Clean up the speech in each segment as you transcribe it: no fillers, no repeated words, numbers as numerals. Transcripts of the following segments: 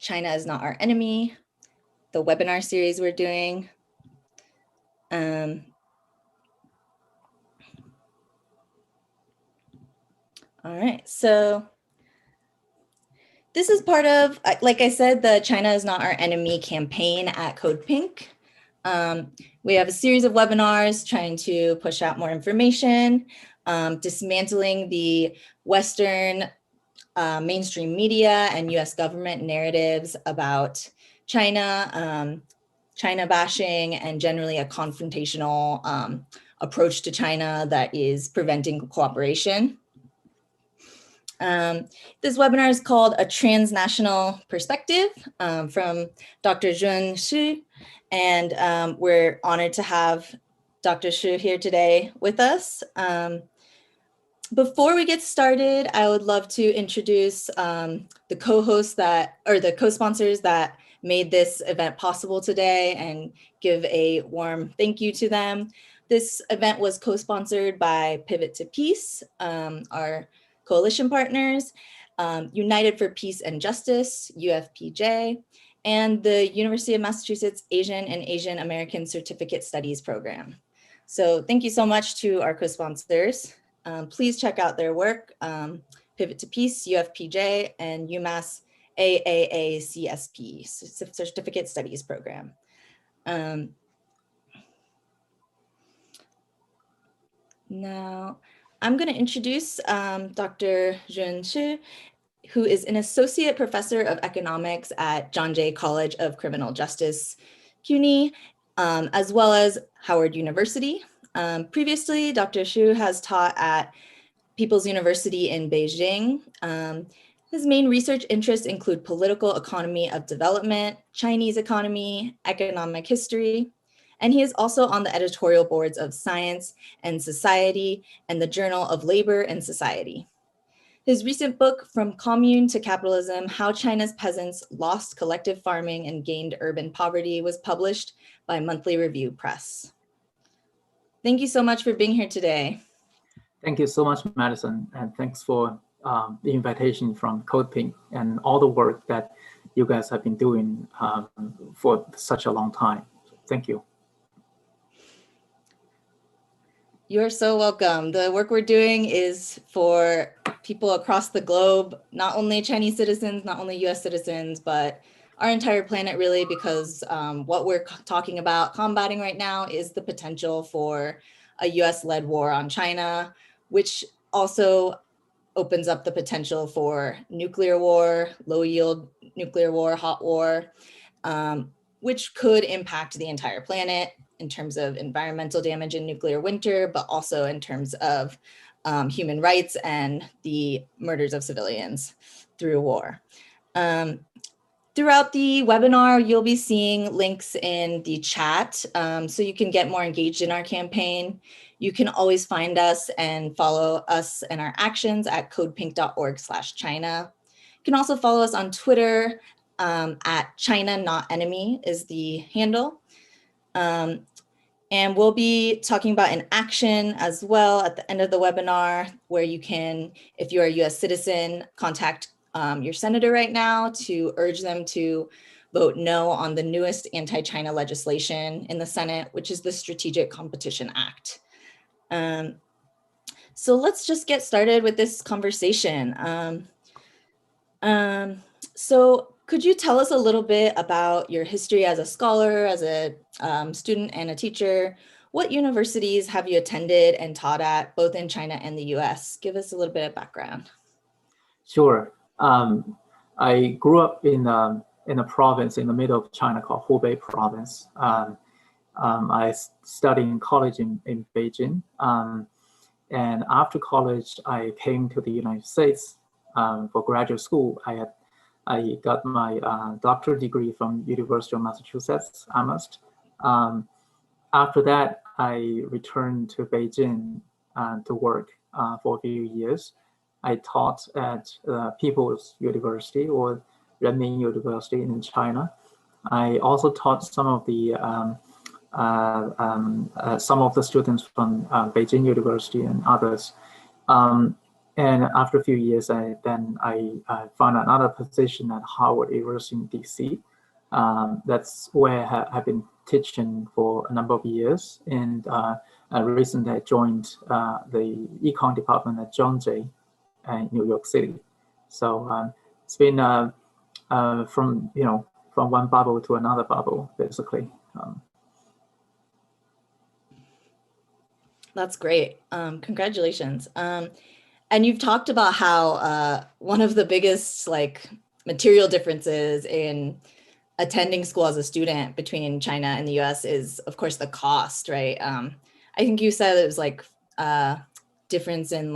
China is Not Our Enemy, the webinar series we're doing. All right, so this is part of, like I said, the China is Not Our Enemy campaign at Code Pink. We have a series of webinars trying to push out more information, dismantling the Western mainstream media and US government narratives about China, China bashing, and generally a confrontational approach to China that is preventing cooperation. This webinar is called A Transnational Perspective from Dr. Zhun Xu, and we're honored to have Dr. Xu here today with us. Before we get started, I would love to introduce the co-hosts the co-sponsors that made this event possible today and give a warm thank you to them. This event was co-sponsored by Pivot to Peace, our coalition partners, United for Peace and Justice, UFPJ, and the University of Massachusetts Asian and Asian American Certificate Studies Program. So thank you so much to our co-sponsors. Please check out their work, Pivot to Peace, UFPJ, and UMass AAACSP, Certificate Studies Program. Now, I'm going to introduce Dr. Zhun Xu, who is an associate professor of economics at John Jay College of Criminal Justice, CUNY, as well as Howard University. Previously, Dr. Xu has taught at People's University in Beijing. His main research interests include political economy of development, Chinese economy, economic history, and he is also on the editorial boards of Science and Society and the Journal of Labor and Society. His recent book, From Commune to Capitalism, How China's Peasants Lost Collective Farming and Gained Urban Poverty, was published by Monthly Review Press. Thank you so much for being here today. Thank you so much, Madison, and thanks for the invitation from Code Pink and all the work that you guys have been doing for such a long time. Thank you. You're so welcome. The work we're doing is for people across the globe, not only Chinese citizens, not only US citizens, but our entire planet really, because what we're talking about combating right now is the potential for a US-led war on China, which also opens up the potential for nuclear war, low-yield nuclear war, hot war, which could impact the entire planet in terms of environmental damage in nuclear winter, but also in terms of human rights and the murders of civilians through war. Throughout the webinar, you'll be seeing links in the chat so you can get more engaged in our campaign. You can always find us and follow us and our actions at codepink.org/China. You can also follow us on Twitter at China Not Enemy is the handle. And we'll be talking about an action as well at the end of the webinar, where you can, if you're a US citizen, contact your senator right now to urge them to vote no on the newest anti-China legislation in the Senate, which is the Strategic Competition Act. So let's just get started with this conversation. So could you tell us a little bit about your history as a scholar, as a student and a teacher? What universities have you attended and taught at, both in China and the US? Give us a little bit of background. Sure. I grew up in a province in the middle of China called Hubei province. I studied in college in Beijing. And after college, I came to the United States for graduate school. I got my doctorate degree from University of Massachusetts, Amherst. After that, I returned to Beijing to work for a few years. I taught at People's University or Renmin University in China. I also taught some of the students from Beijing University and others. And after a few years, I found another position at Harvard University in DC. That's where I've been teaching for a number of years. And recently I joined the econ department at John Jay in New York City. So it's been from one bubble to another bubble, basically. That's great. Congratulations. And you've talked about how one of the biggest material differences in attending school as a student between China and the US is, of course, the cost, right? I think you said it was difference in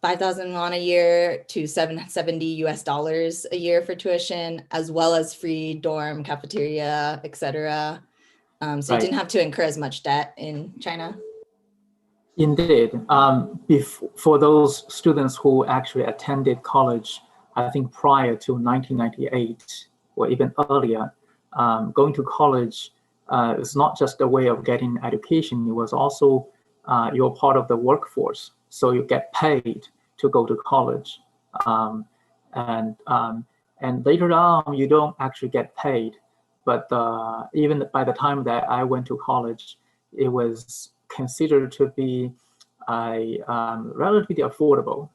5,000 won a year to $770 a year for tuition, as well as free dorm, cafeteria, etc. So Right. you didn't have to incur as much debt in China. Indeed. For those students who actually attended college, I think prior to 1998 or even earlier, going to college is not just a way of getting education. It was also you're part of the workforce, so you get paid to go to college, and later on you don't actually get paid. But even by the time that I went to college, it was considered to be relatively affordable.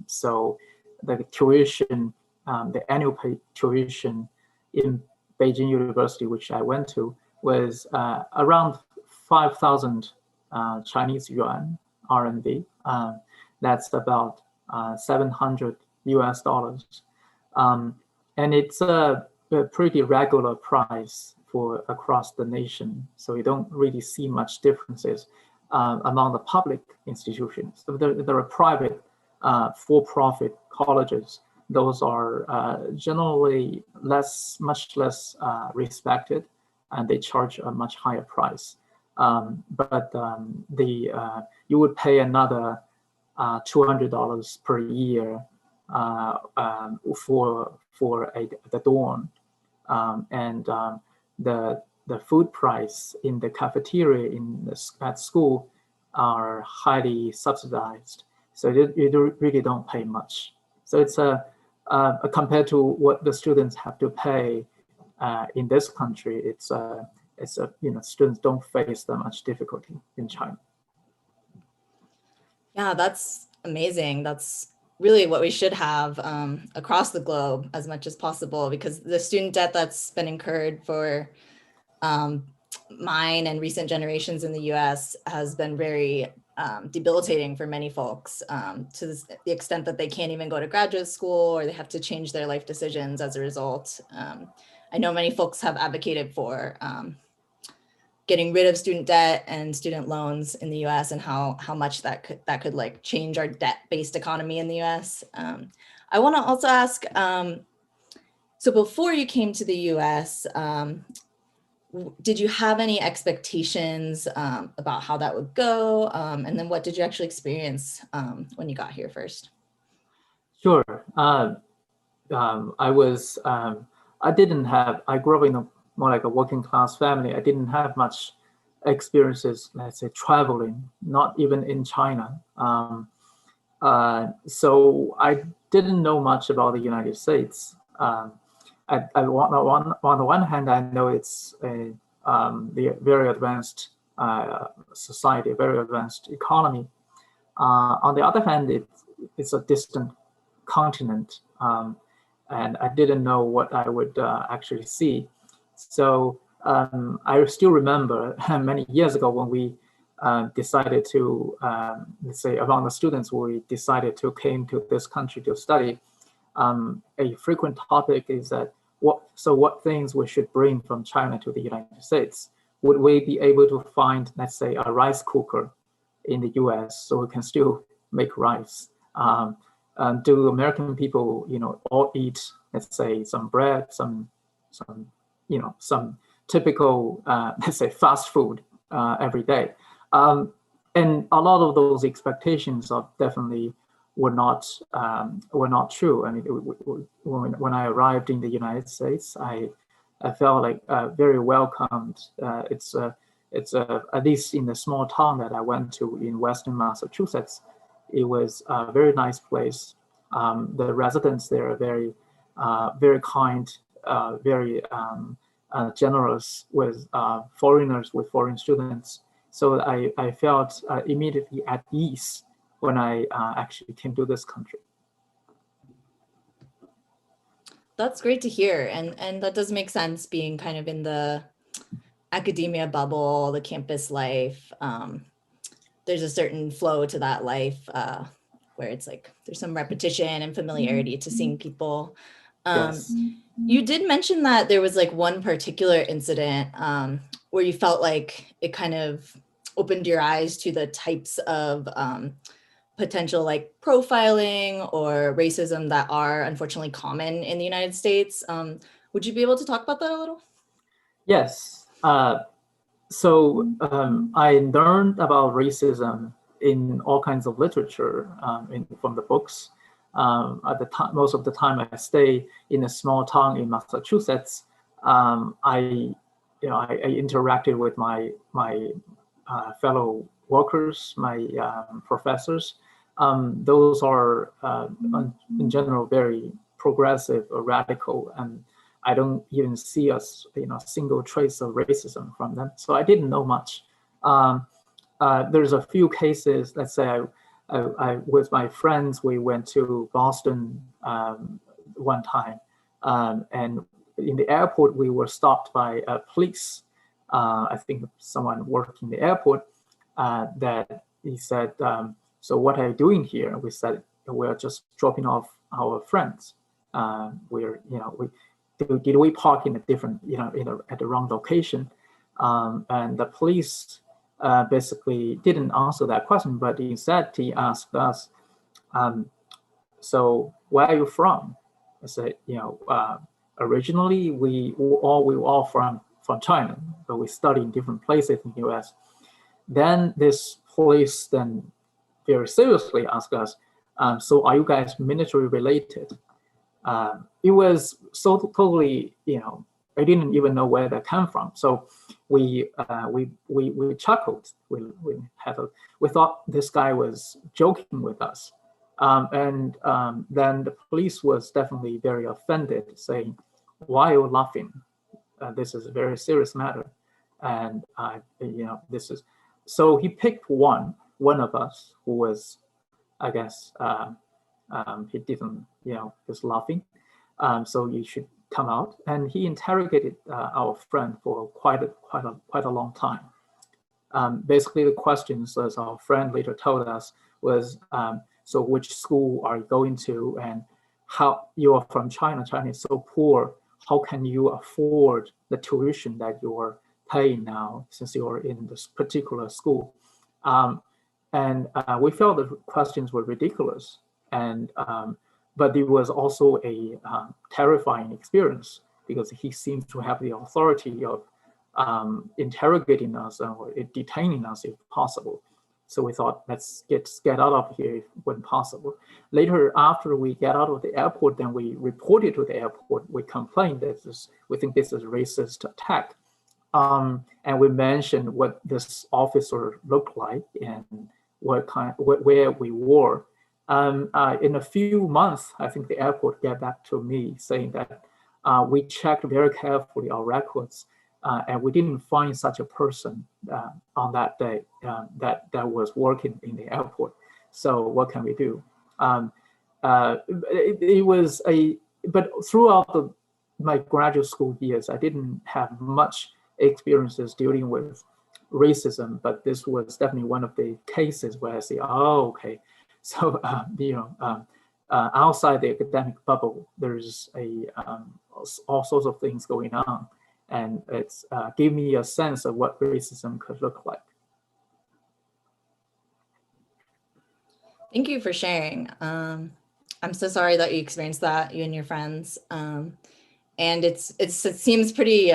So the tuition, the annual pay tuition in Beijing University, which I went to, was around 5,000 Chinese yuan, RMB. That's about $700 US. And it's a pretty regular price for across the nation. So you don't really see much differences among the public institutions. So there are private for-profit colleges. Those are generally much less respected, and they charge a much higher price. But you would pay another $200 per year for the dorm, and the food price in the cafeteria at school are highly subsidized. So you really don't pay much. So it's compared to what the students have to pay in this country, it's students don't face that much difficulty in China. Yeah, that's amazing. That's really what we should have across the globe as much as possible, because the student debt that's been incurred for mine and recent generations in the US has been very debilitating for many folks, to the extent that they can't even go to graduate school, or they have to change their life decisions as a result. I know many folks have advocated for getting rid of student debt and student loans in the US, and how much that could change our debt-based economy in the US. I want to also ask, so before you came to the US, did you have any expectations about how that would go? And then what did you actually experience when you got here first? Sure. I grew up in more like a working class family. I didn't have much experiences, let's say, traveling, not even in China. So I didn't know much about the United States. On the one hand, I know it's the very advanced society, a very advanced economy. On the other hand, it's a distant continent, and I didn't know what I would actually see. So I still remember many years ago when we decided to, let's say, among the students, we decided to came to this country to study. A frequent topic is that what things we should bring from China to the United States? Would we be able to find, let's say, a rice cooker in the U.S. so we can still make rice? Do American people, all eat, let's say, some bread, some typical, let's say, fast food every day? And a lot of those expectations are definitely were not true. I mean, when I arrived in the United States, I felt like very welcomed. It's at least in the small town that I went to in Western Massachusetts, It was a very nice place. The residents there are very kind, very generous with foreigners, with foreign students. So I felt immediately at ease when I actually came to this country. That's great to hear. And that does make sense, being kind of in the academia bubble, the campus life. There's a certain flow to that life where it's like there's some repetition and familiarity to seeing people. Yes. You did mention that there was like one particular incident where you felt like it kind of opened your eyes to the types of potential like profiling or racism that are unfortunately common in the United States. Would you be able to talk about that a little? Yes. So I learned about racism in all kinds of literature from the books. At the time, most of the time I stay in a small town in Massachusetts. I interacted with my fellow workers, my professors. Those are in general very progressive or radical, and I don't even see a single trace of racism from them. So I didn't know much. There's a few cases. Let's say I with my friends, we went to Boston one time, and in the airport we were stopped by police. I think someone working the airport, that he said, so what are you doing here? We said, we're just dropping off our friends. Did we park in a different, at the wrong location? And the police basically didn't answer that question, but instead he asked us, so where are you from? I said, originally we were all from China, but we study in different places in the U.S. Then this police then very seriously asked us, so are you guys military related? It was so totally, I didn't even know where that came from. So we chuckled. We thought this guy was joking with us. Then the police was definitely very offended, saying, why are you laughing? This is a very serious matter. And, this is, so he picked one of us who was, I guess, he didn't, was laughing. So you should come out. And he interrogated our friend for quite a long time. Basically, the questions, as our friend later told us, was, so which school are you going to, and how you are from China? China is so poor. How can you afford the tuition that you are paying now, since you are in this particular school? And we felt the questions were ridiculous, but it was also a terrifying experience, because he seems to have the authority of interrogating us or detaining us if possible. So we thought, let's get out of here when possible. Later, after we get out of the airport, then we reported to the airport. We complained that we think this is a racist attack. And we mentioned what this officer looked like and where we were. In a few months, I think the airport got back to me saying that we checked very carefully our records, and we didn't find such a person on that day that was working in the airport. So what can we do? But throughout my graduate school years, I didn't have much experiences dealing with racism, but this was definitely one of the cases where I say, oh, okay. So, outside the academic bubble, there's all sorts of things going on. And it's gave me a sense of what racism could look like. Thank you for sharing. I'm so sorry that you experienced that, you and your friends. And it seems pretty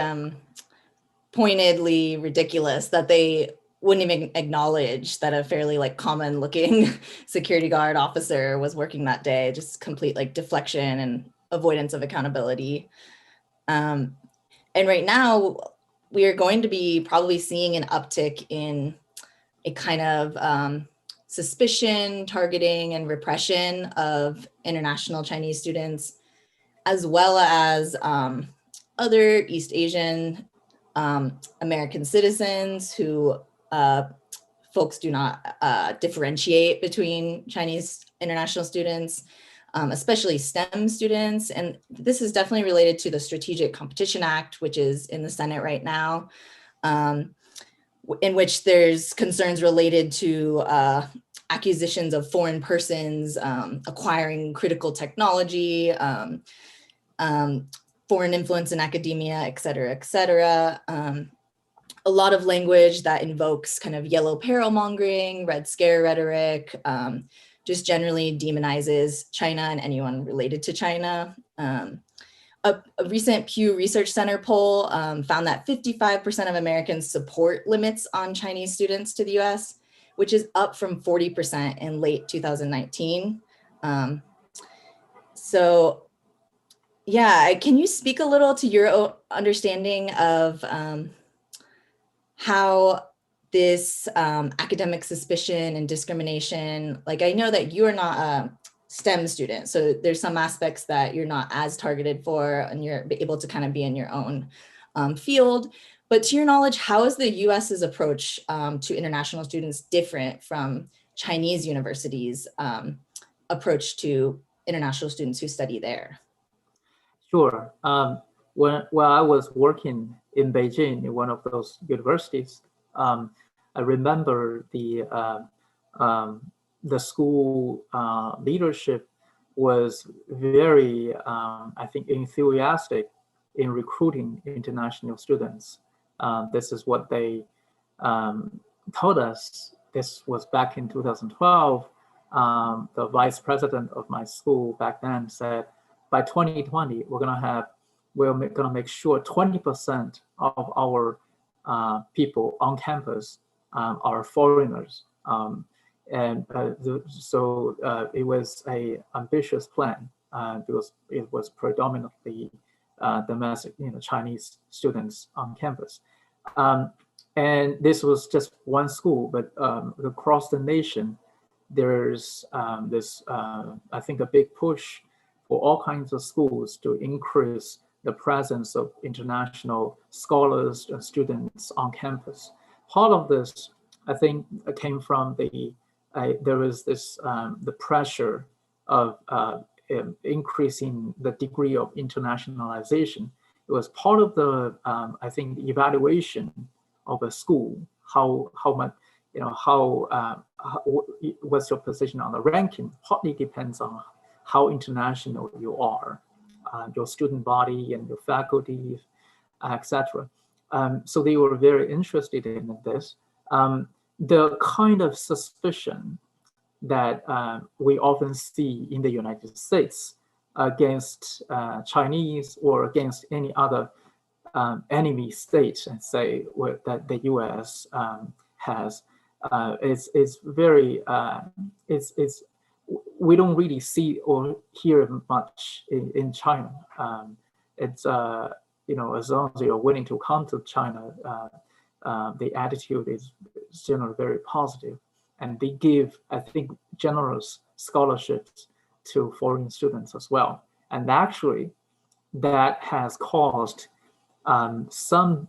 pointedly ridiculous that they wouldn't even acknowledge that a fairly like common looking security guard officer was working that day. Just complete like deflection and avoidance of accountability. And right now we are going to be probably seeing an uptick in a kind of suspicion, targeting, and repression of international Chinese students, as well as other East Asian American citizens who folks do not differentiate between Chinese international students, especially STEM students. And this is definitely related to the Strategic Competition Act, which is in the Senate right now, in which there's concerns related to acquisitions of foreign persons, acquiring critical technology, foreign influence in academia, et cetera, et cetera. A lot of language that invokes kind of yellow peril mongering, red scare rhetoric, just generally demonizes China and anyone related to China. A recent Pew Research Center poll found that 55% of Americans support limits on Chinese students to the US, which is up from 40% in late 2019. So yeah, can you speak a little to your understanding of how this academic suspicion and discrimination, like I know that you're not a STEM student, so there's some aspects that you're not as targeted for and you're able to kind of be in your own field. But to your knowledge, how is the US's approach to international students different from Chinese universities' approach to international students who study there? Sure. When I was working in Beijing in one of those universities, I remember the school leadership was very, I think, enthusiastic in recruiting international students. This is what they told us. This was back in 2012. The vice president of my school back then said, by 2020, we're gonna make sure 20% of our people on campus are foreigners. So it was an ambitious plan because it was predominantly domestic, Chinese students on campus. And this was just one school, but across the nation, there's this, I think, a big push for all kinds of schools to increase the presence of international scholars and students on campus. Part of this, I think, came from there was this the pressure of increasing the degree of internationalization. It was part of the I think the evaluation of a school, how much, what's your position on the ranking, partly depends on how international you are, your student body and your faculty, etc. So they were very interested in this. The kind of suspicion that we often see in the United States against Chinese or against any other enemy state, and say that the U.S. has, is very, we don't really see or hear much in China. It's as long as you're willing to come to China, the attitude is generally very positive, and they give, I think, generous scholarships to foreign students as well. And actually, that has caused some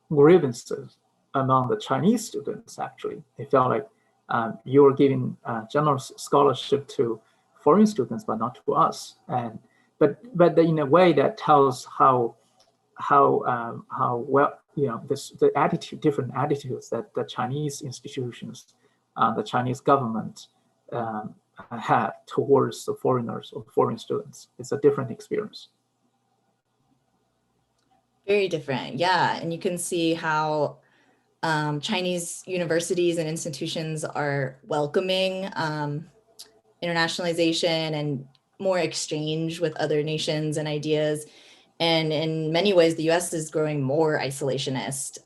grievances among the Chinese students. Actually, they felt like you are giving generous scholarship to foreign students, but not to us. And but in a way that tells how well, the attitude, different attitudes that the Chinese institutions, the Chinese government have towards the foreigners or foreign students. It's a different experience. Very different, yeah. And you can see how Chinese universities and institutions are welcoming internationalization and more exchange with other nations and ideas. And in many ways, the US is growing more isolationist,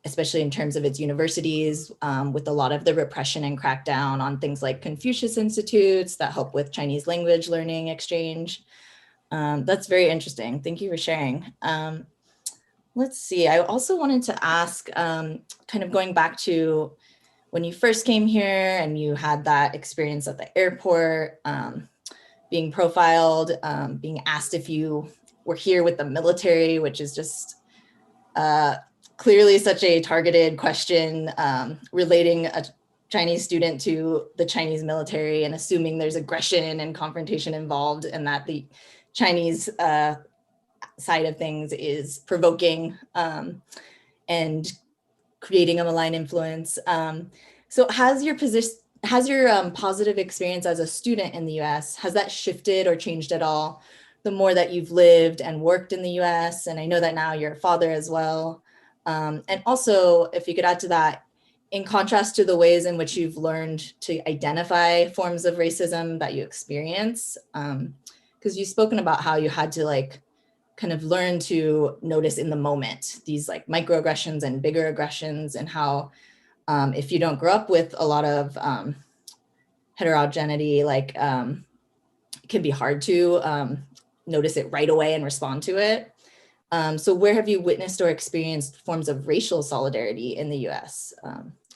especially in terms of its universities, with a lot of the repression and crackdown on things like Confucius Institutes that help with Chinese language learning exchange. That's very interesting. Thank you for sharing. Let's see, I also wanted to ask, kind of going back to when you first came here and you had that experience at the airport, being profiled, being asked if you were here with the military, which is just clearly such a targeted question, relating a Chinese student to the Chinese military and assuming there's aggression and confrontation involved, and that the Chinese side of things is provoking and creating a malign influence. So has your positive experience as a student in the US, has that shifted or changed at all the more that you've lived and worked in the US? And I know that now you're a father as well. And also, if you could add to that, in contrast to the ways in which you've learned to identify forms of racism that you experience, because you've spoken about how you had to like kind of learn to notice in the moment these like microaggressions and bigger aggressions, and how if you don't grow up with a lot of heterogeneity, like it can be hard to notice it right away and respond to it. So where have you witnessed or experienced forms of racial solidarity in the US?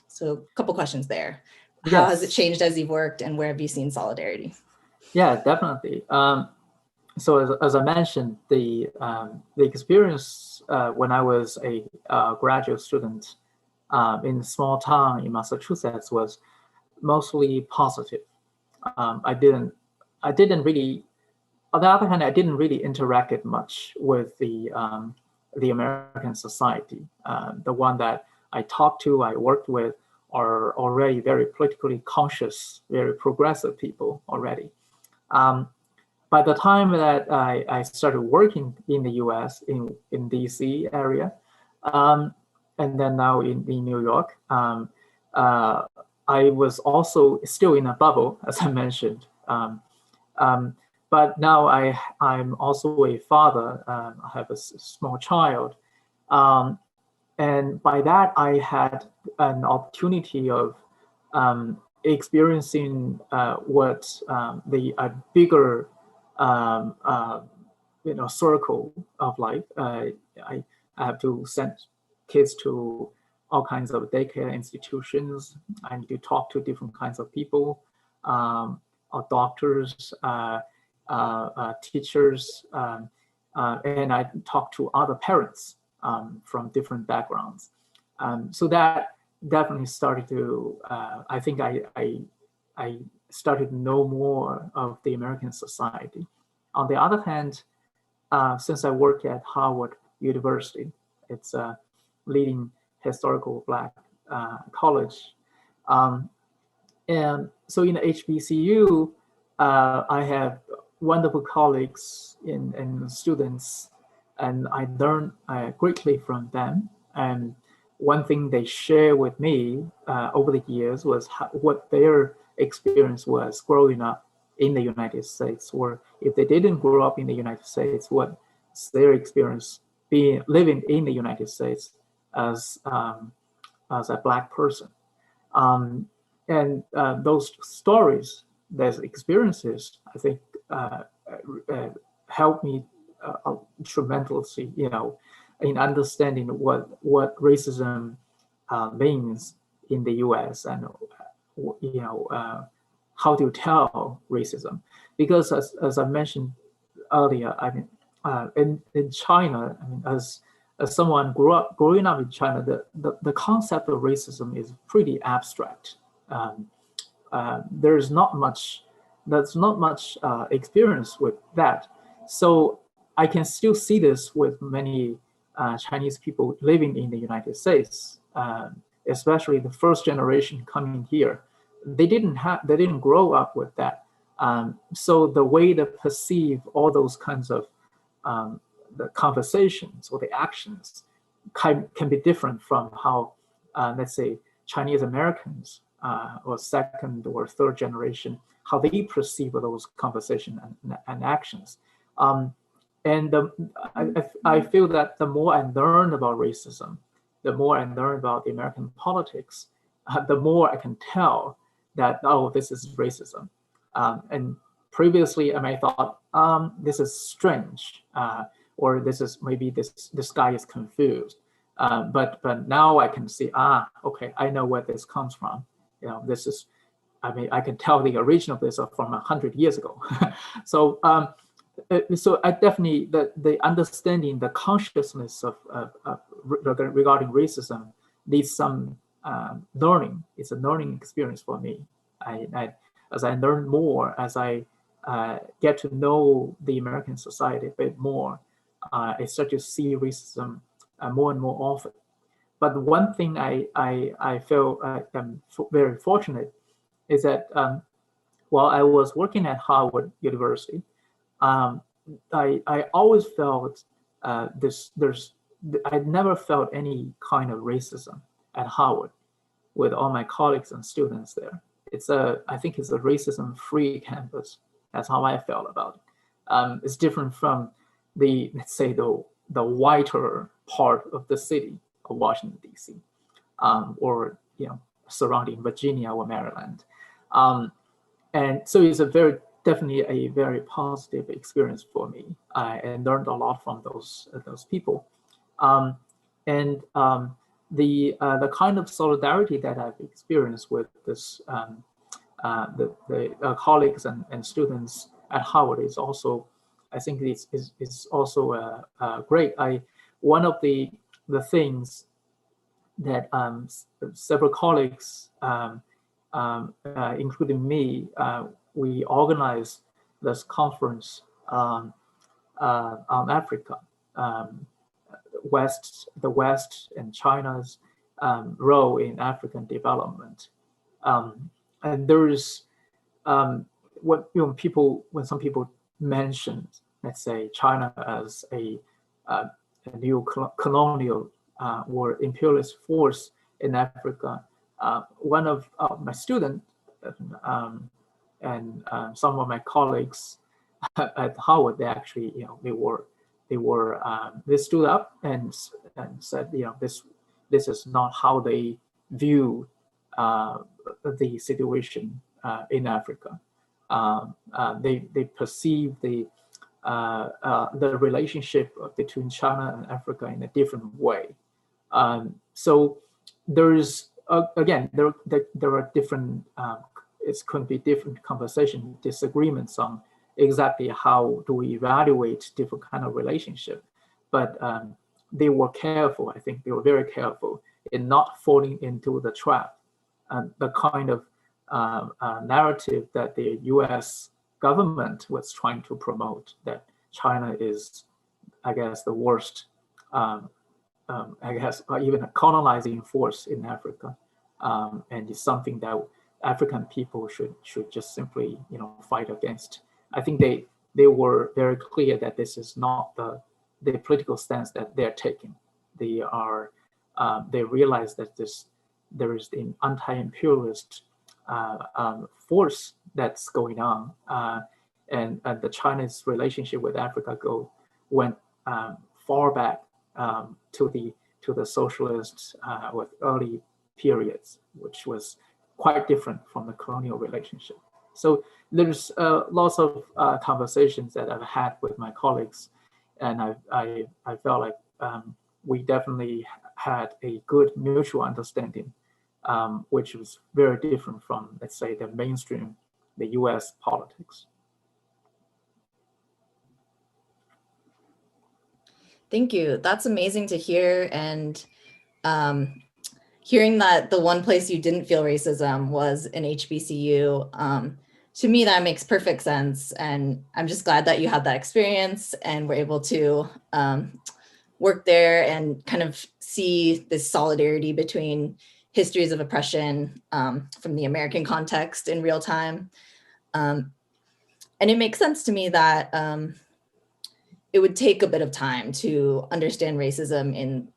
So a couple questions there. How has it changed as you've worked, and where have you seen solidarity? Yeah, definitely. So as I mentioned, the experience when I was a graduate student in a small town in Massachusetts was mostly positive. I didn't really, on the other hand, I didn't really interact much with the American society. The one that I talked to, I worked with, are already very politically conscious, very progressive people already. By the time that I started working in the US, in DC area, and then now in New York, I was also still in a bubble, as I mentioned. But now I'm also a father. I have a small child. And by that, I had an opportunity of experiencing what the bigger circle of life. I have to send kids to all kinds of daycare institutions. I need to talk to different kinds of people, doctors, teachers, and I talk to other parents from different backgrounds. So that definitely started to, I think I started to know more of the American society. On the other hand, since I work at Harvard University, it's a leading historical Black college. And so in the HBCU, I have wonderful colleagues and students, and I learn greatly from them. And one thing they share with me over the years was what their experience was growing up in the United States, or if they didn't grow up in the United States, what's their experience living in the United States as a Black person. And those stories, those experiences, I think helped me tremendously, in understanding what racism means in the U.S. and how to tell racism. Because as I mentioned earlier, I mean, in China, I mean, as someone growing up in China, the concept of racism is pretty abstract. There's not much experience with that. So I can still see this with many Chinese people living in the United States, especially the first generation coming here. They didn't grow up with that. So the way they perceive all those kinds of the conversations or the actions can be different from how, let's say, Chinese Americans or second or third generation, how they perceive those conversations and actions. And I feel that the more I learn about racism, the more I learn about the American politics, the more I can tell that, oh, this is racism. And previously, I may have thought, this is strange, or maybe this guy is confused. But now I can see, okay, I know where this comes from. this is, I mean, I can tell the origin of this from 100 years ago. So so I definitely, the understanding, the consciousness of regarding racism needs some learning. It's a learning experience for me. As I learn more, as I get to know the American society a bit more, I start to see racism more and more often. But one thing I feel I'm very fortunate is that while I was working at Harvard University, I always felt I never felt any kind of racism at Harvard with all my colleagues and students there. I think it's a racism-free campus. That's how I felt about it. It's different from let's say the whiter part of the city of Washington D.C. Or surrounding Virginia or Maryland. And so it's definitely a very positive experience for me. I learned a lot from those people. The kind of solidarity that I've experienced with this the colleagues and students at Harvard is also, I think it's also great. One of the things that several colleagues, including me, we organized this conference on Africa, the West and China's role in African development. And there is when some people mention, let's say, China as a new colonial or imperialist force in Africa. One of my students and some of my colleagues at Harvard, they actually, they stood up and said, this is not how they view the situation in Africa. They perceive the relationship between China and Africa in a different way. So there's again, there are different. It could be different conversation, disagreements on exactly how do we evaluate different kind of relationship. But they were careful. I think they were very careful in not falling into the trap, the kind of narrative that the U.S. government was trying to promote, that China is, I guess, the worst, I guess, even a colonizing force in Africa, and it's something that African people should just simply, fight against. I think they were very clear that this is not the political stance that they're taking. They realize that there is an anti-imperialist force that's going on, and the China's relationship with Africa went far back to the socialist with early periods, which was quite different from the colonial relationship. So there's lots of conversations that I've had with my colleagues, and I felt like we definitely had a good mutual understanding, which was very different from, let's say, the mainstream, the U.S. politics. Thank you. That's amazing to hear. And hearing that the one place you didn't feel racism was in HBCU, to me, that makes perfect sense. And I'm just glad that you had that experience and were able to work there and kind of see this solidarity between histories of oppression from the American context in real time. And it makes sense to me that it would take a bit of time to understand racism in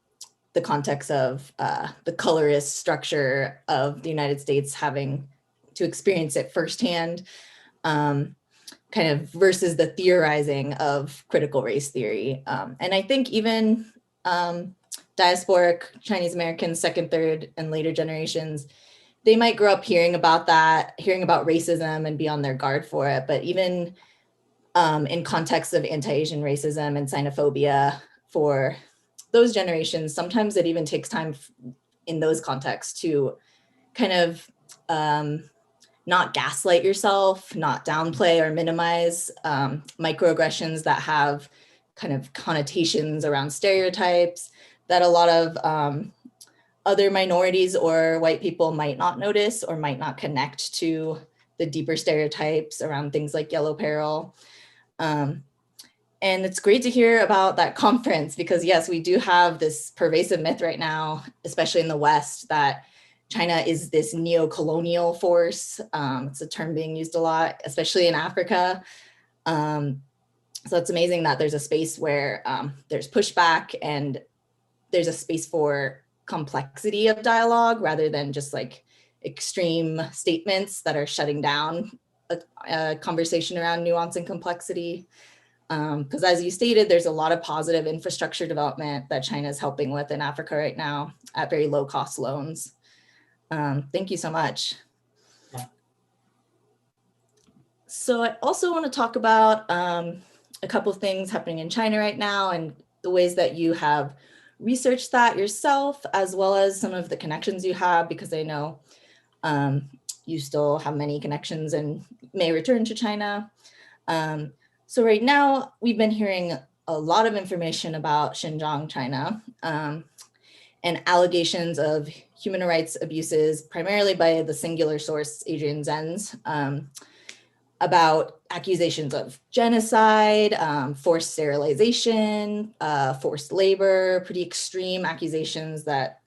the context of the colorist structure of the United States, having to experience it firsthand, kind of versus the theorizing of critical race theory. And I think even diasporic Chinese Americans, second, third, and later generations, they might grow up hearing about that, hearing about racism and be on their guard for it. But even in context of anti-Asian racism and xenophobia for those generations, sometimes it even takes time in those contexts to kind of not gaslight yourself, not downplay or minimize microaggressions that have kind of connotations around stereotypes that a lot of other minorities or white people might not notice or might not connect to the deeper stereotypes around things like yellow peril. And it's great to hear about that conference because yes, we do have this pervasive myth right now, especially in the West, that China is this neo-colonial force. It's a term being used a lot, especially in Africa. So it's amazing that there's a space where there's pushback and there's a space for complexity of dialogue rather than just like extreme statements that are shutting down a conversation around nuance and complexity. Because as you stated, there's a lot of positive infrastructure development that China is helping with in Africa right now at very low cost loans. Thank you so much. Yeah. So I also want to talk about a couple of things happening in China right now and the ways that you have researched that yourself, as well as some of the connections you have, because I know you still have many connections and may return to China. So right now, we've been hearing a lot of information about Xinjiang, China, and allegations of human rights abuses, primarily by the singular source, Adrian Zenz, about accusations of genocide, forced sterilization, forced labor, pretty extreme accusations that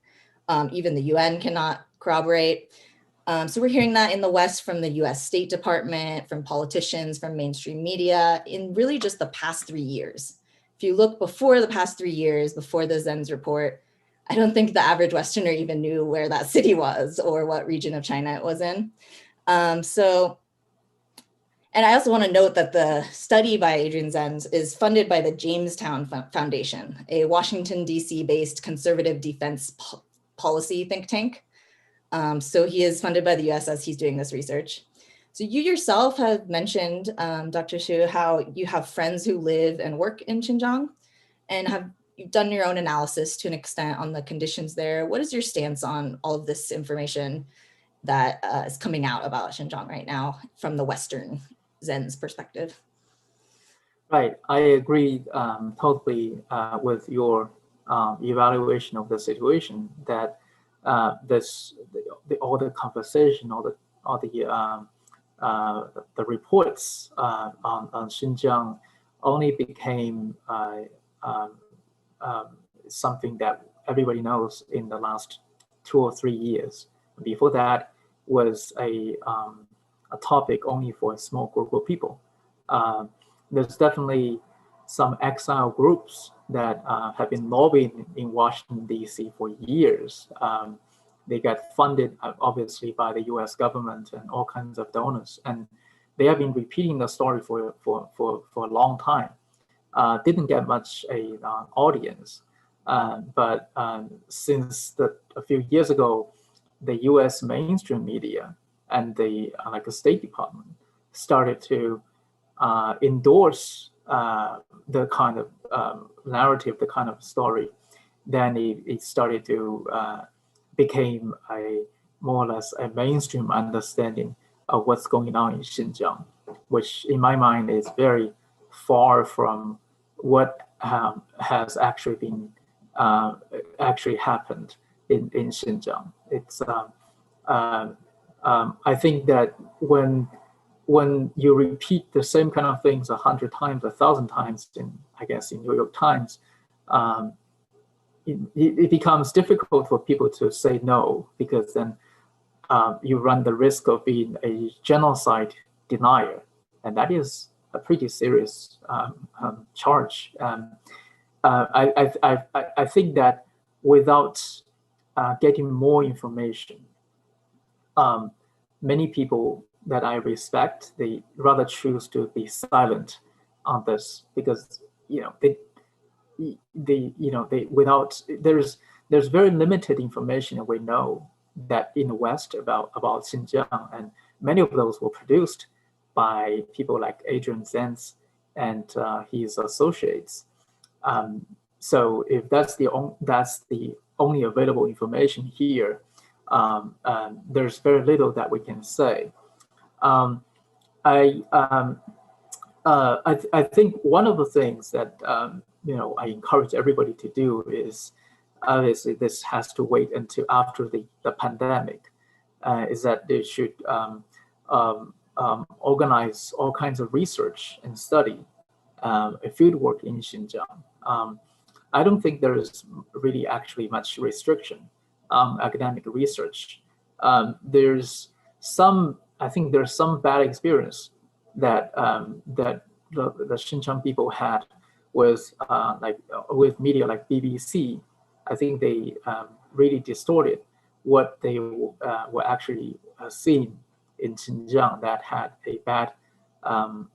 even the UN cannot corroborate. So we're hearing that in the West from the US State Department, from politicians, from mainstream media in really just the past 3 years. If you look before the past 3 years, before the Zenz report, I don't think the average Westerner even knew where that city was or what region of China it was in. And I also want to note that the study by Adrian Zenz is funded by the Jamestown Foundation, a Washington, D.C. based conservative defense policy think tank. So he is funded by the US as he's doing this research. So you yourself have mentioned, Dr. Xu, how you have friends who live and work in Xinjiang and you've done your own analysis to an extent on the conditions there. What is your stance on all of this information that is coming out about Xinjiang right now from the Western Zen's perspective? Right, I agree totally with your evaluation of the situation. That all the conversation, all the reports on Xinjiang only became something that everybody knows in the last 2 or 3 years. Before that was a topic only for a small group of people. There's definitely some exile groups that have been lobbying in Washington, D.C. for years. They got funded, obviously, by the U.S. government and all kinds of donors. And they have been repeating the story for a long time. Didn't get much audience. But since a few years ago, the U.S. mainstream media and the State Department started to endorse the kind of narrative, the kind of story, then it started to became a more or less a mainstream understanding of what's going on in Xinjiang, which in my mind is very far from what has actually been actually happened in Xinjiang. It's I think that when you repeat the same kind of things 100 times, 1,000 times in New York Times, it becomes difficult for people to say no, because then you run the risk of being a genocide denier, and that is a pretty serious charge. I think that without getting more information, many people that I respect, they rather choose to be silent on this, because there's very limited information that we know that in the West about Xinjiang, and many of those were produced by people like Adrian Zenz and his associates. So if that's the only available information here, there's very little that we can say. Um, I, um, I think one of the things that I encourage everybody to do is, obviously this has to wait until after the pandemic, is that they should organize all kinds of research and study, field work in Xinjiang. I don't think there is really actually much restriction on academic research. I think there's some bad experience that the Xinjiang people had with with media like BBC. I think they really distorted what they were actually seeing in Xinjiang that had a bad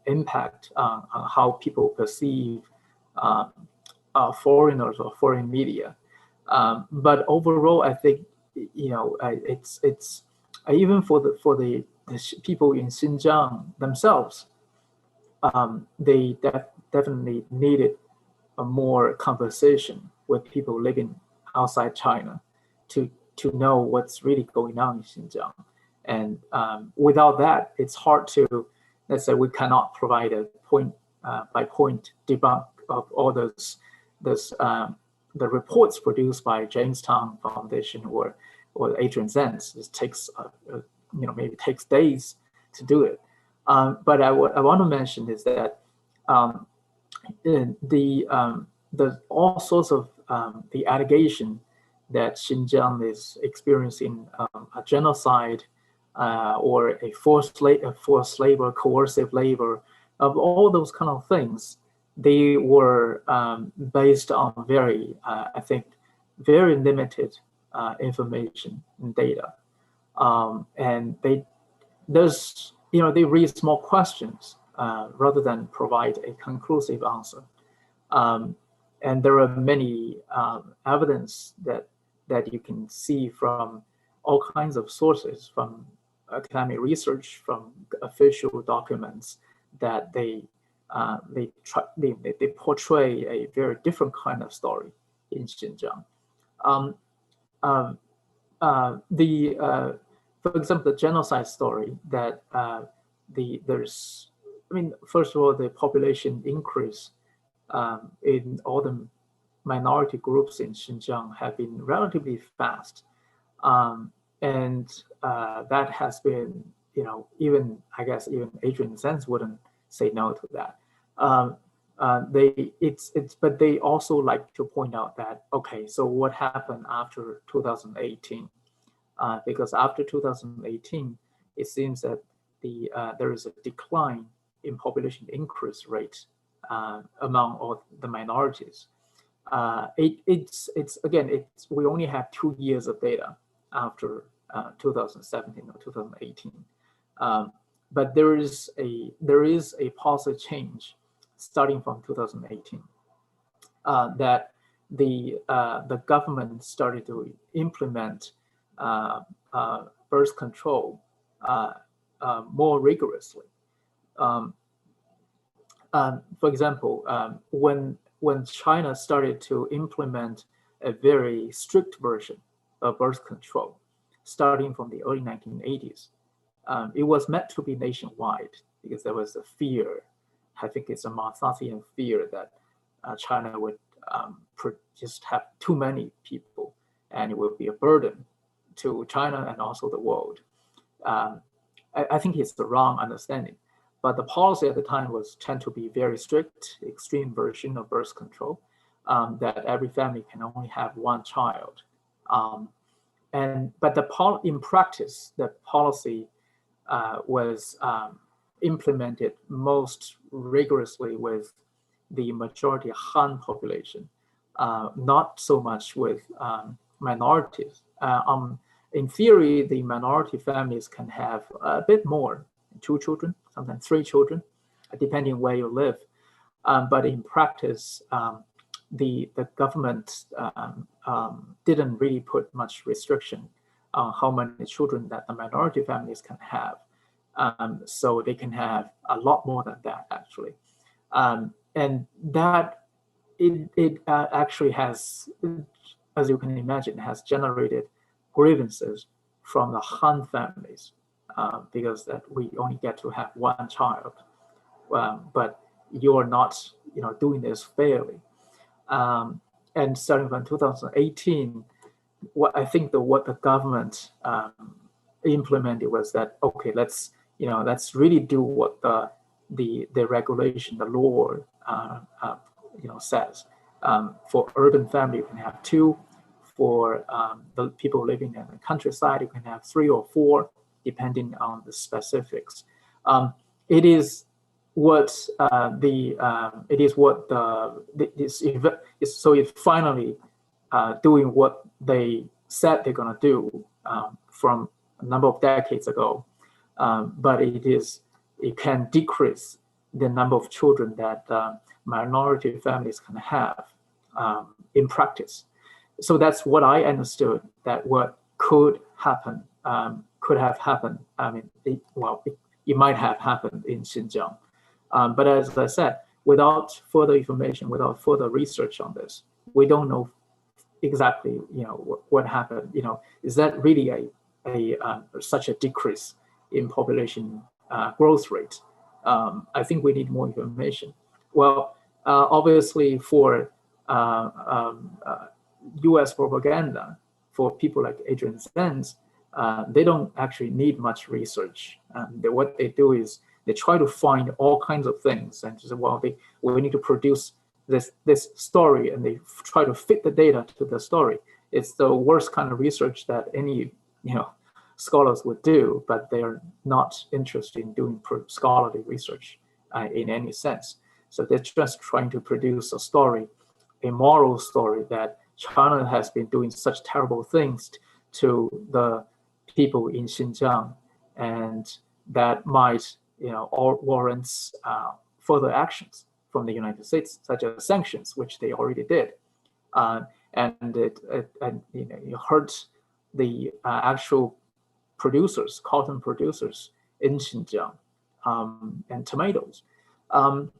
impact on how people perceive foreigners or foreign media. But overall, I think it's even for the people in Xinjiang themselves, they definitely needed a more conversation with people living outside China to know what's really going on in Xinjiang. And without that, it's hard to, let's say, we cannot provide a point by point debunk of all the reports produced by James Tang Foundation or Adrian Zenz. It takes maybe takes days to do it. But I want to mention is that the all sorts of the allegation that Xinjiang is experiencing a genocide or a forced labor, coercive labor, of all those kind of things, they were based on very, I think, very limited information and data, and they raise more questions rather than provide a conclusive answer. And there are many evidence that you can see from all kinds of sources, from academic research, from official documents, that they portray a very different kind of story in Xinjiang. For example, the genocide story that first of all, the population increase in all the minority groups in Xinjiang have been relatively fast. And that has been, even Adrian Zenz wouldn't say no to that. But they also like to point out that, okay, so what happened after 2018? Because after 2018, it seems that there is a decline in population increase rate among all the minorities. We only have 2 years of data after 2017 or 2018, but there is a positive change starting from 2018 that the government started to implement birth control more rigorously. For example, when China started to implement a very strict version of birth control, starting from the early 1980s, it was meant to be nationwide because there was a fear, I think it's a Malthusian fear, that China would just have too many people and it would be a burden to China and also the world. I think it's the wrong understanding. But the policy at the time was tend to be very strict, extreme version of birth control, that every family can only have one child. But in practice, the policy was implemented most rigorously with the majority Han population, not so much with minorities. In theory, the minority families can have a bit more, 2 children, sometimes 3 children, depending where you live. But in practice, the government didn't really put much restriction on how many children that the minority families can have. So they can have a lot more than that, actually. And that actually has, as you can imagine, has generated grievances from the Han families, because that we only get to have one child, but you're not, doing this fairly. And starting from 2018, what I think what the government implemented was that, okay, let's really do what the regulation, the law, says. For urban family, you can have two. For the people living in the countryside, you can have 3 or 4, depending on the specifics. It is what so it's finally doing what they said they're going to do from a number of decades ago, but it can decrease the number of children that minority families can have in practice. So that's what I understood, that what could happen, could have happened. I mean, it might have happened in Xinjiang. But as I said, without further information, without further research on this, we don't know exactly, what happened. Is that really such a decrease in population growth rate? I think we need more information. Well, obviously for U.S. propaganda, for people like Adrian Zenz, they don't actually need much research. What they do is they try to find all kinds of things and say, well, we need to produce this story, and they try to fit the data to the story. It's the worst kind of research that any scholars would do, but they are not interested in doing scholarly research in any sense. So they're just trying to produce a story, a moral story, that China has been doing such terrible things to the people in Xinjiang, and that might, warrants further actions from the United States, such as sanctions, which they already did, and it hurts the actual producers, cotton producers in Xinjiang, and tomatoes, and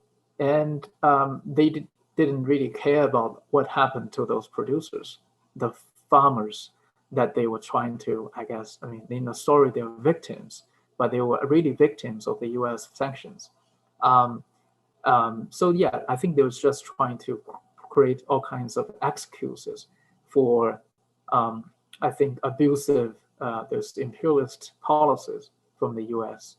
they didn't really care about what happened to those producers, the farmers that they were trying to, I guess, in the story they were victims, but they were really victims of the U.S. sanctions. So yeah, I think they was just trying to create all kinds of excuses for, I think, abusive, those imperialist policies from the U.S.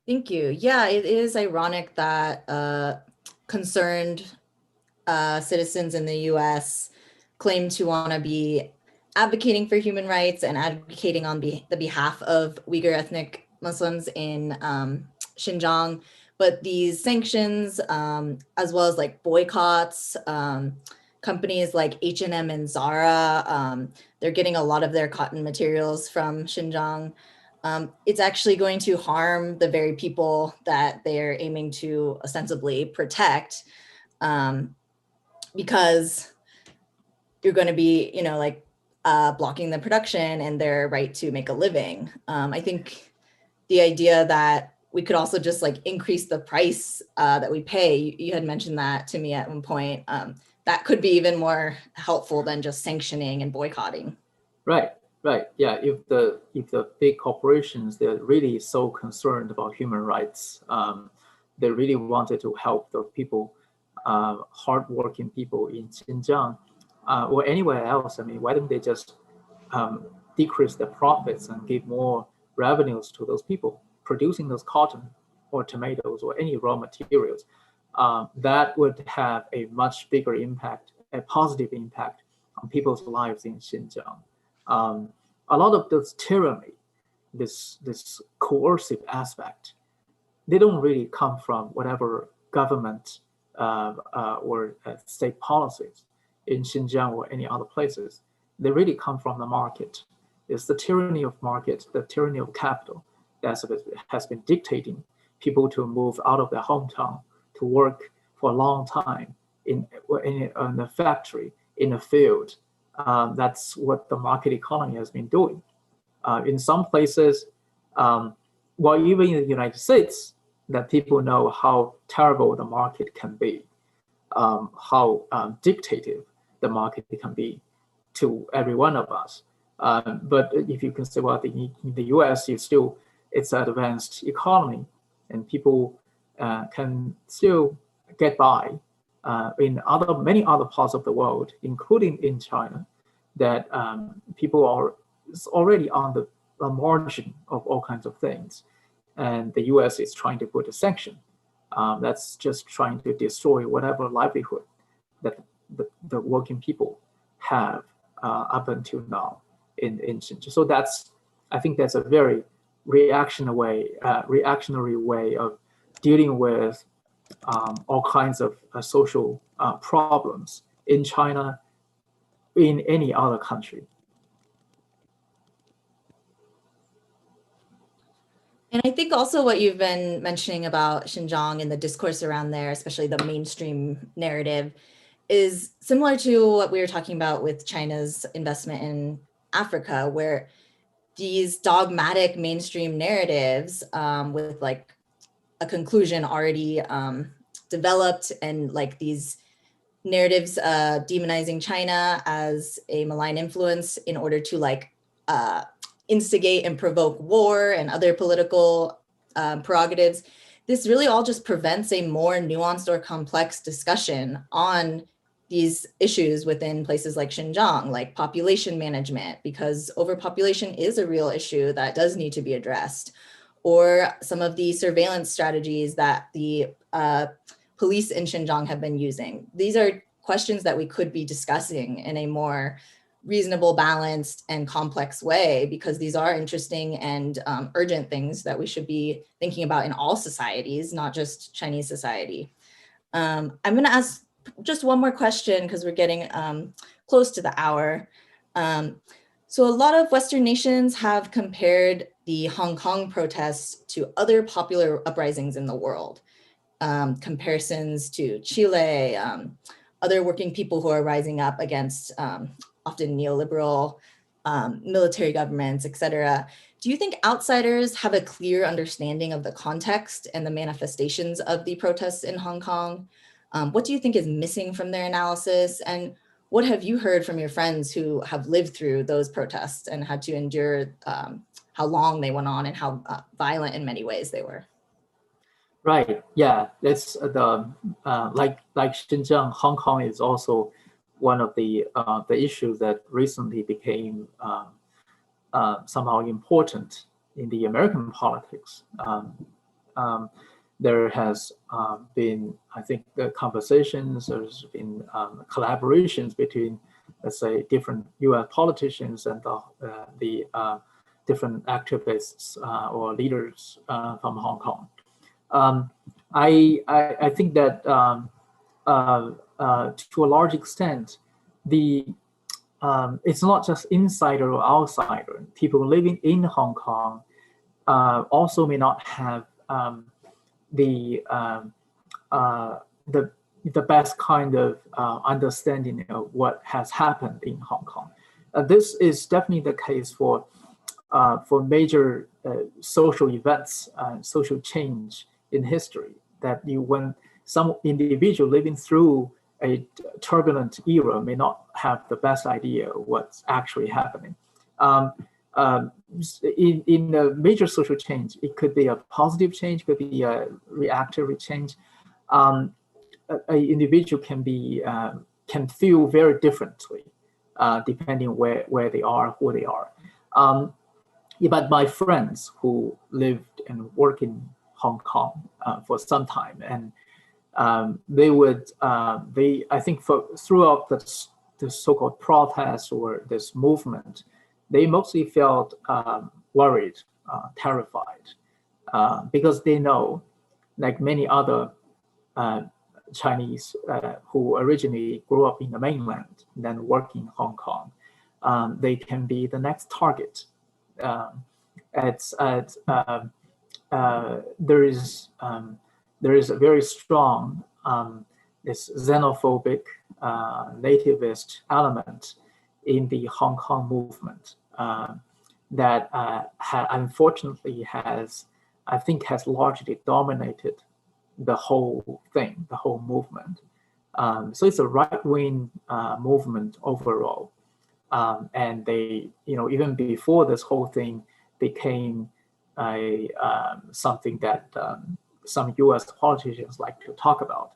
Thank you. Yeah, it is ironic that concerned citizens in the U.S. claim to want to be advocating for human rights and advocating on the behalf of Uyghur ethnic Muslims in Xinjiang, but these sanctions, as well as like boycotts, companies like H&M and Zara, they're getting a lot of their cotton materials from Xinjiang. It's actually going to harm the very people that they're aiming to ostensibly protect, because you're going to be, blocking the production and their right to make a living. I think the idea that we could also just like increase the price that we pay, you had mentioned that to me at one point, that could be even more helpful than just sanctioning and boycotting. Right. Yeah, if the big corporations, they're really so concerned about human rights, they really wanted to help the people, hardworking people in Xinjiang, or anywhere else. Why don't they just decrease the profits and give more revenues to those people producing those cotton or tomatoes or any raw materials? That would have a much bigger impact, a positive impact on people's lives in Xinjiang. A lot of this tyranny, this coercive aspect, they don't really come from whatever government or state policies in Xinjiang or any other places. They really come from the market. It's the tyranny of market, the tyranny of capital that has been dictating people to move out of their hometown to work for a long time in a factory, in a field. That's what the market economy has been doing. In some places, even in the United States, that people know how terrible the market can be, how dictative the market can be to every one of us. But if you consider well, in the U.S., it's an advanced economy, and people can still get by in many other parts of the world, including in China, that people are already on the margin of all kinds of things, and the U.S. is trying to put a sanction that's just trying to destroy whatever livelihood that the working people have up until now in Xinjiang. So I think that's a very reactionary way of dealing with all kinds of social problems in China, in any other country. And I think also what you've been mentioning about Xinjiang and the discourse around there, especially the mainstream narrative, is similar to what we were talking about with China's investment in Africa, where these dogmatic mainstream narratives with like a conclusion already developed, and like these narratives demonizing China as a malign influence in order to like instigate and provoke war and other political prerogatives. This really all just prevents a more nuanced or complex discussion on these issues within places like Xinjiang, like population management, because overpopulation is a real issue that does need to be addressed, or some of the surveillance strategies that the police in Xinjiang have been using. These are questions that we could be discussing in a more reasonable, balanced, and complex way, because these are interesting and urgent things that we should be thinking about in all societies, not just Chinese society. I'm going to ask just one more question because we're getting close to the hour. So a lot of Western nations have compared the Hong Kong protests to other popular uprisings in the world. Comparisons to Chile, other working people who are rising up against often neoliberal military governments, et cetera. Do you think outsiders have a clear understanding of the context and the manifestations of the protests in Hong Kong? What do you think is missing from their analysis? And what have you heard from your friends who have lived through those protests and had to endure how long they went on and how violent in many ways they were? Right. Yeah. That's like Xinjiang, Hong Kong is also one of the issues that recently became somehow important in the American politics. There has been, I think, the conversations. There's been collaborations between, let's say, different U.S. politicians and the different activists or leaders from Hong Kong. I think that to a large extent, it's not just insider or outsider. People living in Hong Kong also may not have the best kind of understanding of what has happened in Hong Kong. This is definitely the case for major social events, social change in history, that when some individual living through a turbulent era may not have the best idea of what's actually happening. In a major social change, it could be a positive change, could be a reactionary change. An individual can feel very differently depending where they are, who they are. But my friends who lived and worked in Hong Kong for some time, and I think throughout the so-called protest or this movement, they mostly felt worried, terrified, because they know, like many other Chinese who originally grew up in the mainland, then work in Hong Kong, they can be the next target. There is a very strong this xenophobic nativist element in the Hong Kong movement that unfortunately has largely dominated the whole thing, the whole movement. So it's a right-wing movement overall. And they, even before this whole thing became something that some U.S. politicians like to talk about,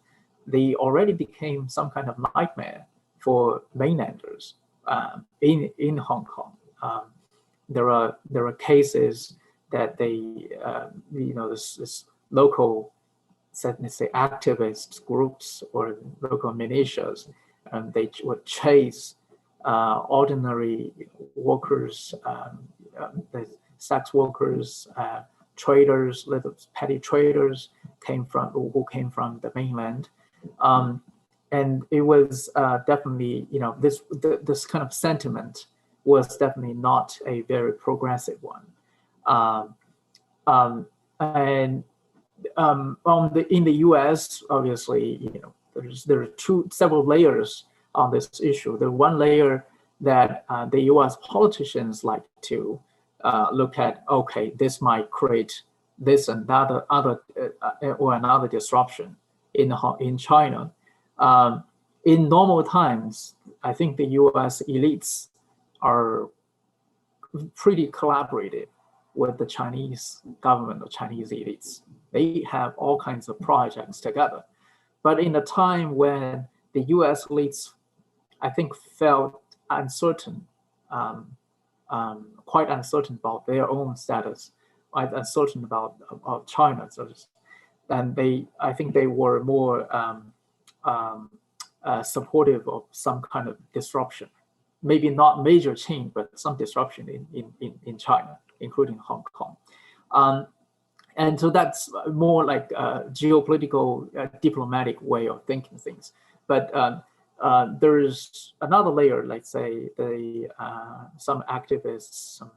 they already became some kind of nightmare for mainlanders in Hong Kong. There are cases that they, this local, let's say, activist groups or local militias, and they would chase ordinary workers, the sex workers, traders, little petty traders who came from the mainland. And it was definitely, this kind of sentiment was definitely not a very progressive one. And in the U.S., obviously, there are several layers on this issue. The one layer that the U.S. politicians like to look at, okay, this might create this and another disruption in China. In normal times, I think the U.S. elites are pretty collaborative with the Chinese government or Chinese elites. They have all kinds of projects together. But in a time when the U.S. elites, I think, felt uncertain, quite uncertain about their own status, quite uncertain about China, and I think they were more supportive of some kind of disruption, maybe not major change, but some disruption in China, including Hong Kong. And so that's more like a geopolitical, diplomatic way of thinking things. But there's another layer, let's say, some activists, some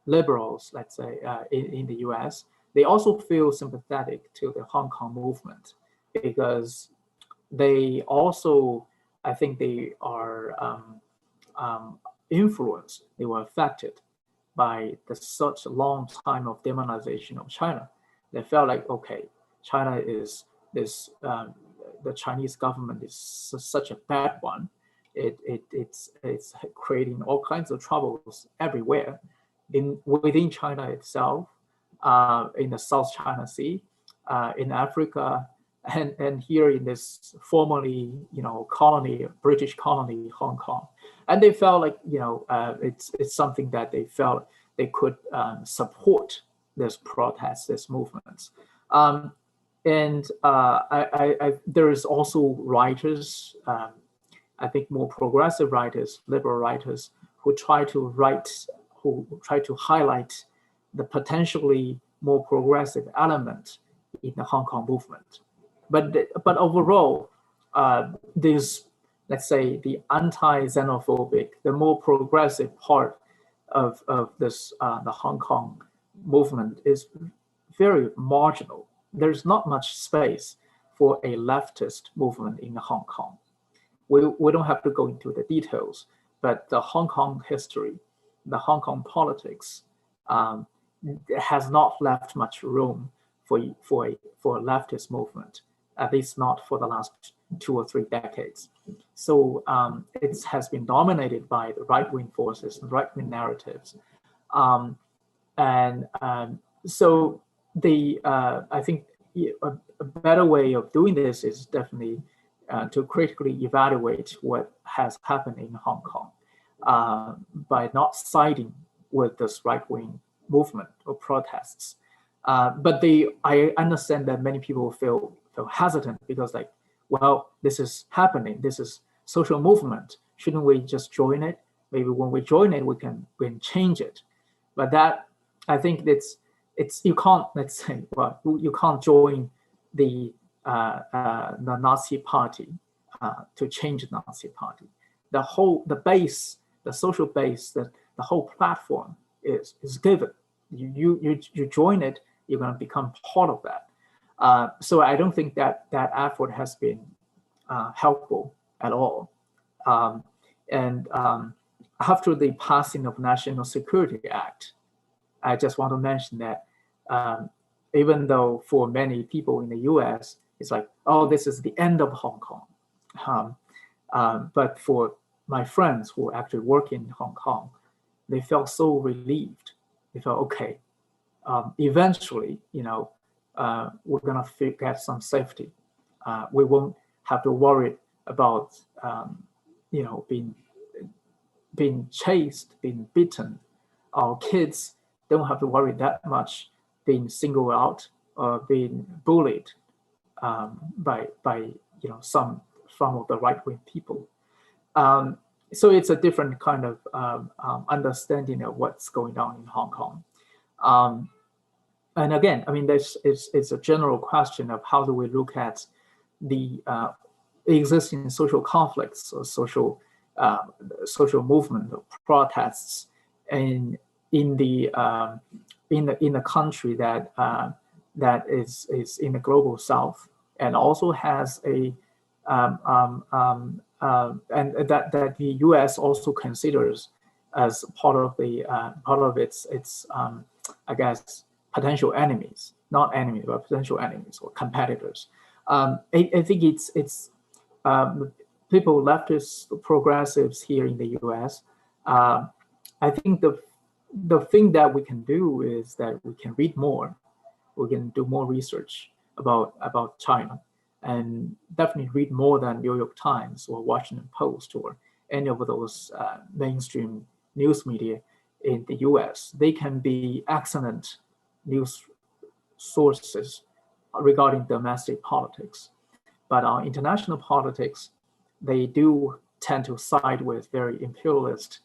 liberals, let's say, in the US, they also feel sympathetic to the Hong Kong movement because they also, I think they are influenced, they were affected by such a long time of demonization of China. They felt like, okay, China is this, the Chinese government is such a bad one. It's creating all kinds of troubles everywhere, within China itself, in the South China Sea, in Africa, and here in this formerly, colony, British colony, Hong Kong. And they felt like, it's something that they felt they could support this protest, this movements. And there is also writers, I think more progressive writers, liberal writers, who try to highlight the potentially more progressive element in the Hong Kong movement. But overall, this, let's say, the anti-xenophobic, the more progressive part of this, the Hong Kong movement is very marginal. There's not much space for a leftist movement in Hong Kong. We don't have to go into the details, but the Hong Kong history, the Hong Kong politics, has not left much room for a leftist movement, at least not for the last 2 or 3 decades. So it has been dominated by the right-wing forces, the right-wing narratives. So I think a better way of doing this is definitely to critically evaluate what has happened in Hong Kong by not siding with this right-wing movement or protests. But I understand that many people feel hesitant because, like, well, this is happening. This is social movement. Shouldn't we just join it? Maybe when we join it, we can change it. But that, I think you can't, let's say, well, you can't join the Nazi party to change the Nazi party. The base, the social base, the whole platform is given. You join it, you're going to become part of that. So I don't think that effort has been helpful at all. And after the passing of National Security Act, I just want to mention that even though for many people in the US, it's like, oh, this is the end of Hong Kong. But for my friends who actually work in Hong Kong, they felt so relieved. They felt, okay, eventually, we're gonna get some safety. We won't have to worry about, being chased, being beaten. Our kids don't have to worry that much being singled out or being bullied by some of the right-wing people. So it's a different kind of understanding of what's going on in Hong Kong. And again, I mean, it's a general question of how do we look at the existing social conflicts or social movement or protests in the country that is in the global south, and also has a and that the U.S. also considers as part of its I guess potential enemies, not enemies, but potential enemies or competitors. I think it's people, leftists, progressives here in the U.S. I think the thing that we can do is that we can read more, we can do more research about China, and definitely read more than New York Times or Washington Post or any of those mainstream news media in the U.S. They can be excellent news sources regarding domestic politics, but on international politics, they do tend to side with very imperialist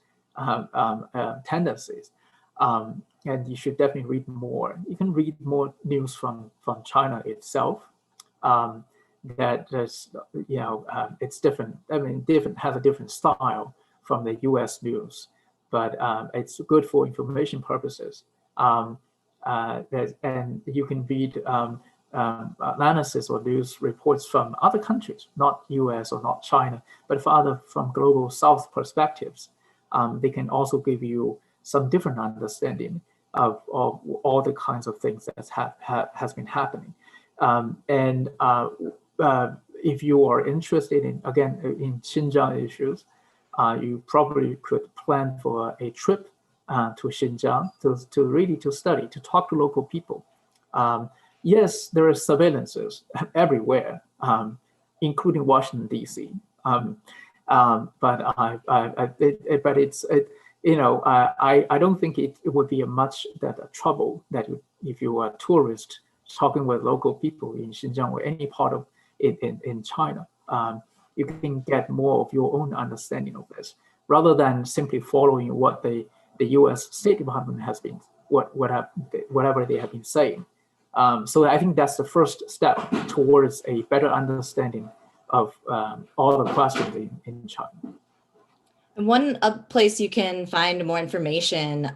tendencies. And you should definitely read more. You can read more news from China itself. That is, it's different. I mean, has a different style from the U.S. news, but it's good for information purposes. And you can read analysis or news reports from other countries, not U.S. or not China, but from global South perspectives. They can also give you some different understanding of all the kinds of things that has been happening. If you are interested in Xinjiang issues, you probably could plan for a trip to Xinjiang to really study, to talk to local people. Yes, there are surveillances everywhere, including Washington D.C. But I don't think it would be a much trouble that if you are a tourist talking with local people in Xinjiang or any part of in China, you can get more of your own understanding of this, rather than simply following what the U.S. State Department has been, whatever they have been saying. So I think that's the first step towards a better understanding of all the questions in China. And one place you can find more information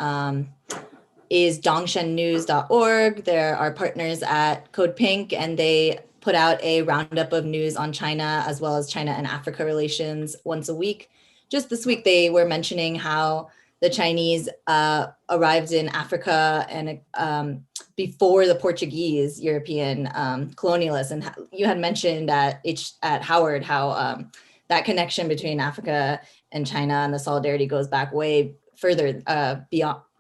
is dongshennews.org. There are partners at Code Pink, and they put out a roundup of news on China as well as China and Africa relations once a week. Just this week, they were mentioning how the Chinese arrived in Africa and before the Portuguese European colonialists. And you had mentioned at Howard how that connection between Africa and China and the solidarity goes back way further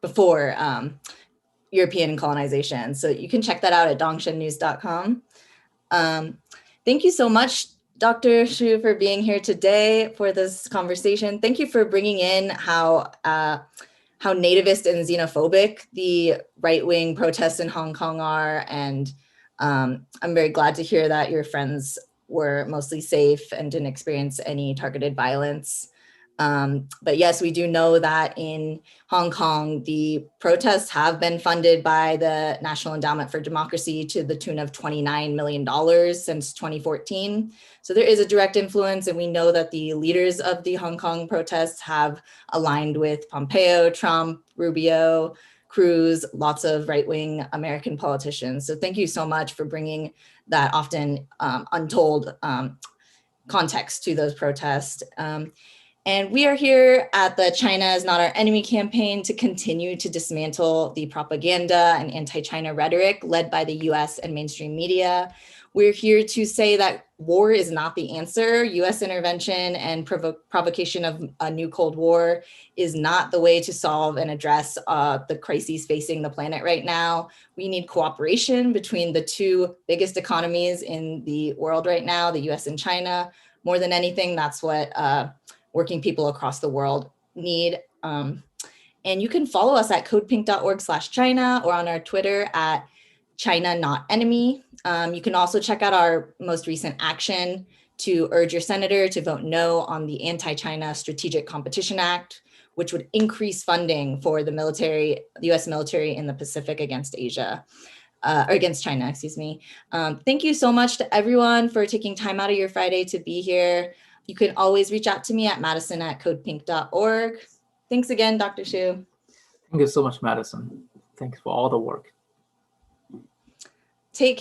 before European colonization. So you can check that out at dongshennews.com. Thank you so much, Dr. Xu, for being here today for this conversation. Thank you for bringing in how nativist and xenophobic the right-wing protests in Hong Kong are. And I'm very glad to hear that your friends were mostly safe and didn't experience any targeted violence. But yes, we do know that in Hong Kong, the protests have been funded by the National Endowment for Democracy to the tune of $29 million since 2014. So there is a direct influence, and we know that the leaders of the Hong Kong protests have aligned with Pompeo, Trump, Rubio, Cruz, lots of right-wing American politicians. So thank you so much for bringing that often untold context to those protests. And we are here at the China is Not Our Enemy campaign to continue to dismantle the propaganda and anti-China rhetoric led by the US and mainstream media. We're here to say that war is not the answer. US intervention and provocation of a new Cold War is not the way to solve and address the crises facing the planet right now. We need cooperation between the two biggest economies in the world right now, the US and China. More than anything, that's what working people across the world need. And you can follow us at codepink.org/China or on our Twitter at China Not Enemy. You can also check out our most recent action to urge your senator to vote no on the Anti-China Strategic Competition Act, which would increase funding for the military, the US military in the Pacific against Asia, or against China, excuse me. Thank you so much to everyone for taking time out of your Friday to be here. You can always reach out to me at madison@codepink.org. Thanks again, Dr. Xu. Thank you so much, Madison. Thanks for all the work. Take care.